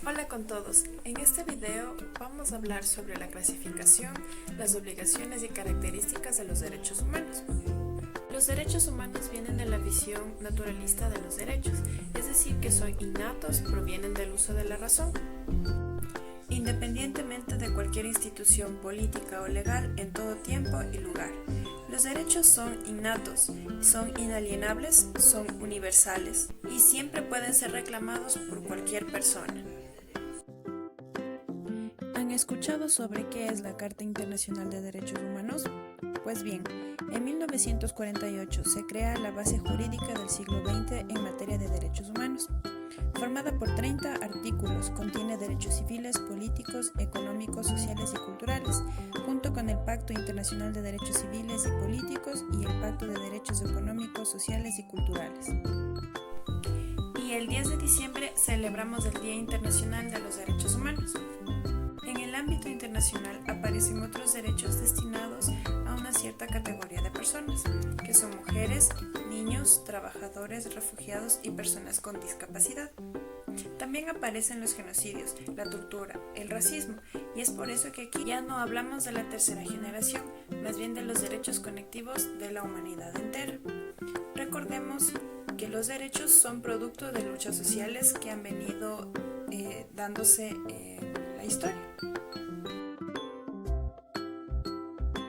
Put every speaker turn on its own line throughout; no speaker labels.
Hola con todos, en este video vamos a hablar sobre la clasificación, las obligaciones y características de los derechos humanos. Los derechos humanos vienen de la visión naturalista de los derechos, es decir, que son innatos, provienen del uso de la razón. Independientemente de cualquier institución política o legal en todo tiempo y lugar. Los derechos son innatos, son inalienables, son universales y siempre pueden ser reclamados por cualquier persona. ¿Han escuchado sobre qué es la Carta Internacional de Derechos Humanos? Pues bien, en 1948 se crea la base jurídica del siglo XX en materia de derechos humanos. Formada por 30 artículos, contiene derechos civiles, políticos, económicos, sociales y culturales, junto con el Pacto Internacional de Derechos Civiles y Políticos y el Pacto de Derechos Económicos, Sociales y Culturales. Y el 10 de diciembre celebramos el Día Internacional de los Derechos Humanos. En el ámbito internacional aparecen otros derechos destinados a una cierta categoría de personas, que son mujeres, niños, trabajadores, refugiados y personas con discapacidad. También aparecen los genocidios, la tortura, el racismo, y es por eso que aquí ya no hablamos de la tercera generación, más bien de los derechos conectivos de la humanidad entera. Recordemos que los derechos son producto de luchas sociales que han venido dándose en la historia.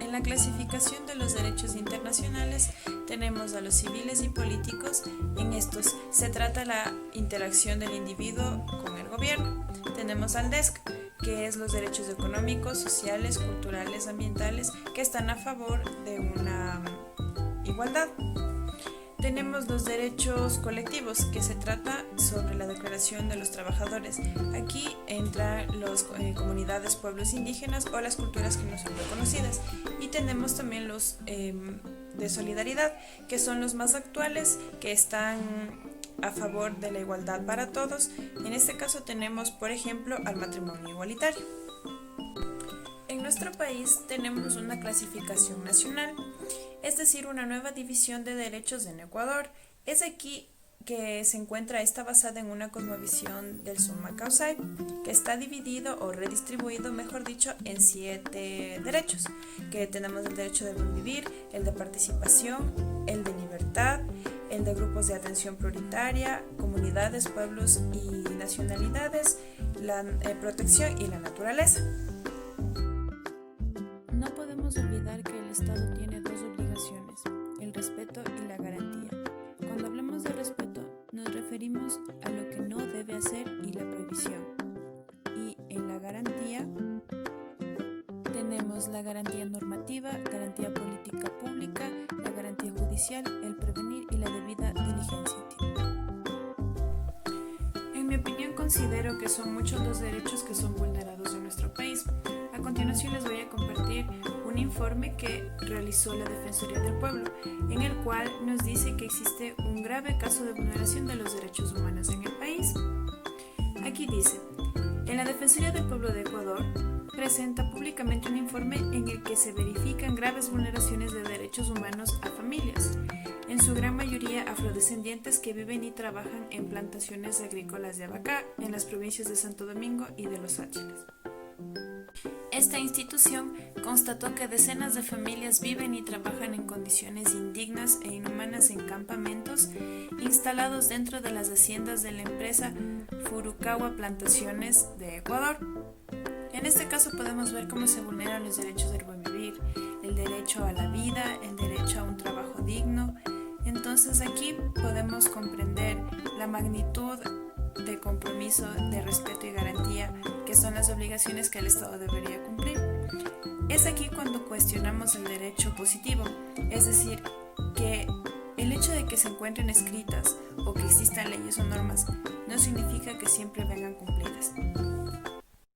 En la clasificación de los derechos internacionales tenemos a los civiles y políticos. En estos se trata la interacción del individuo con el gobierno. Tenemos al DESC, que es los derechos económicos, sociales, culturales, ambientales, que están a favor de una igualdad. Tenemos los derechos colectivos, que se trata sobre la Declaración de los Trabajadores. Aquí entran las comunidades, pueblos indígenas o las culturas que no son reconocidas. Y tenemos también los de solidaridad, que son los más actuales, que están a favor de la igualdad para todos. En este caso tenemos, por ejemplo, al matrimonio igualitario. En nuestro país tenemos una clasificación nacional, es decir, una nueva división de derechos en Ecuador. Es aquí que se encuentra esta basada en una cosmovisión del Summa Causae, que está dividido o redistribuido, mejor dicho, en 7 derechos, que tenemos el derecho de buen vivir, el de participación, el de libertad, el de grupos de atención prioritaria, comunidades, pueblos y nacionalidades, la protección y la naturaleza. No podemos olvidar que el Estado tiene dos obligaciones, el respeto y la garantía. Cuando hablamos de respeto, nos referimos a lo que no debe hacer y la prohibición. Y en la garantía tenemos la garantía normativa, garantía política pública, la garantía judicial, el prevenir y la debida diligencia. En mi opinión, considero que son muchos los derechos que son vulnerados en nuestro país. A continuación les voy a compartir un informe que realizó la Defensoría del Pueblo, en el cual nos dice que existe un grave caso de vulneración de los derechos humanos en el país. Aquí dice, en la Defensoría del Pueblo de Ecuador presenta públicamente un informe en el que se verifican graves vulneraciones de derechos humanos a familias, en su gran mayoría afrodescendientes que viven y trabajan en plantaciones agrícolas de Abacá, en las provincias de Santo Domingo y de Los Ángeles. Esta institución constató que decenas de familias viven y trabajan en condiciones indignas e inhumanas en campamentos instalados dentro de las haciendas de la empresa Furukawa Plantaciones de Ecuador. En este caso podemos ver cómo se vulneran los derechos del buen vivir, el derecho a la vida, el derecho a un trabajo digno. Entonces aquí podemos comprender la magnitud de compromiso, de respeto y garantía, que son las obligaciones que el Estado debería cumplir. Es aquí cuando cuestionamos el derecho positivo, es decir, que el hecho de que se encuentren escritas o que existan leyes o normas no significa que siempre vengan cumplidas.